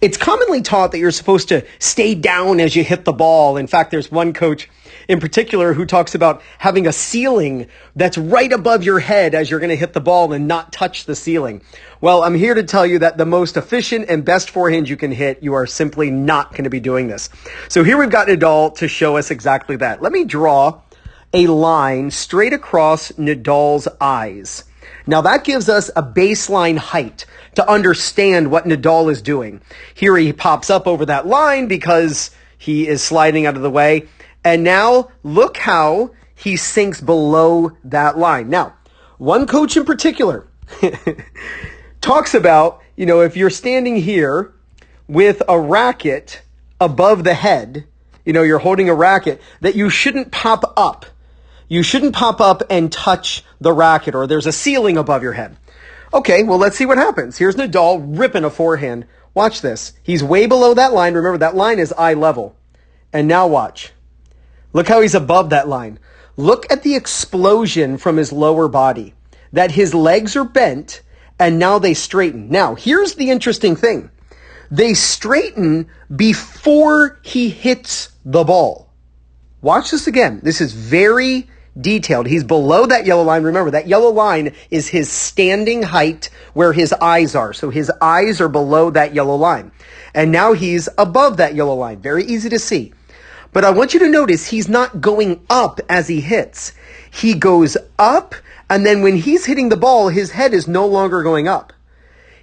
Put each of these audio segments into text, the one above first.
It's commonly taught that you're supposed to stay down as you hit the ball. In fact, there's one coach in particular who talks about having a ceiling that's right above your head as you're going to hit the ball and not touch the ceiling. Well, I'm here to tell you that the most efficient and best forehand you can hit, you are simply not going to be doing this. So here we've got Nadal to show us exactly that. Let me draw a line straight across Nadal's eyes. Now that gives us a baseline height to understand what Nadal is doing. Here he pops up over that line because he is sliding out of the way. And now look how he sinks below that line. Now, one coach in particular talks about, if you're standing here with a racket above the head, you're holding a racket, that you shouldn't pop up. You shouldn't pop up and touch the racket, or there's a ceiling above your head. Okay, well, let's see what happens. Here's Nadal ripping a forehand. Watch this. He's way below that line. Remember, that line is eye level. And now watch. Look how he's above that line. Look at the explosion from his lower body, that his legs are bent and now they straighten. Now, here's the interesting thing. They straighten before he hits the ball. Watch this again. This is very detailed. He's below that yellow line. Remember, that yellow line is his standing height where his eyes are. So his eyes are below that yellow line. And now he's above that yellow line. Very easy to see. But I want you to notice he's not going up as he hits. He goes up, and then when he's hitting the ball, his head is no longer going up.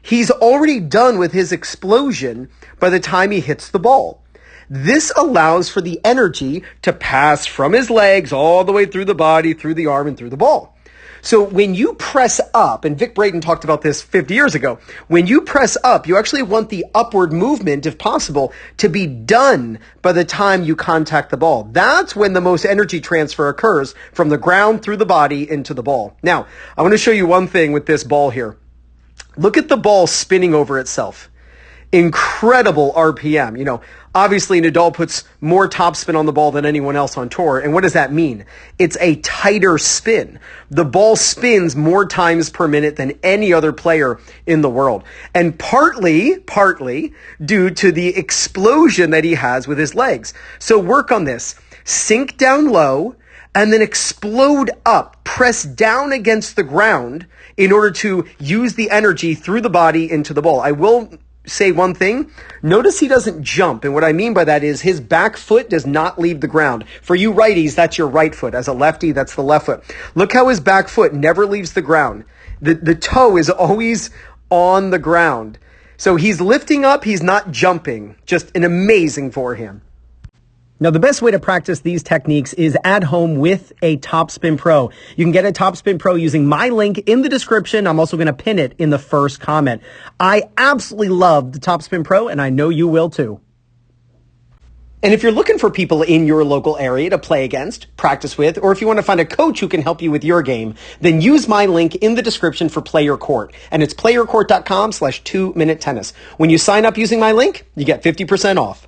He's already done with his explosion by the time he hits the ball. This allows for the energy to pass from his legs all the way through the body, through the arm, and through the ball. So when you press up, and Vic Braden talked about this 50 years ago, when you press up, you actually want the upward movement, if possible, to be done by the time you contact the ball. That's when the most energy transfer occurs from the ground through the body into the ball. Now, I want to show you one thing with this ball here. Look at the ball spinning over itself. Incredible RPM. Obviously Nadal puts more topspin on the ball than anyone else on tour. And what does that mean? It's a tighter spin. The ball spins more times per minute than any other player in the world. And partly due to the explosion that he has with his legs. So work on this. Sink down low and then explode up. Press down against the ground in order to use the energy through the body into the ball. I will say one thing. Notice he doesn't jump. And what I mean by that is his back foot does not leave the ground. For you righties, that's your right foot. As a lefty, that's the left foot. Look how his back foot never leaves the ground. The toe is always on the ground. So he's lifting up. He's not jumping. Just an amazing forehand. Now, the best way to practice these techniques is at home with a Topspin Pro. You can get a Topspin Pro using my link in the description. I'm also going to pin it in the first comment. I absolutely love the Topspin Pro, and I know you will too. And if you're looking for people in your local area to play against, practice with, or if you want to find a coach who can help you with your game, then use my link in the description for Player Court. And it's playercourt.com/2minutetennis. When you sign up using my link, you get 50% off.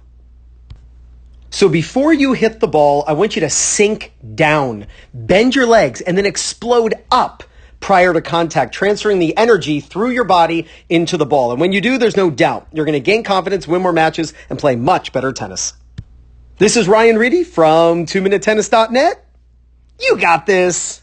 So before you hit the ball, I want you to sink down, bend your legs, and then explode up prior to contact, transferring the energy through your body into the ball. And when you do, there's no doubt you're going to gain confidence, win more matches, and play much better tennis. This is Ryan Reedy from 2minutetennis.net. You got this.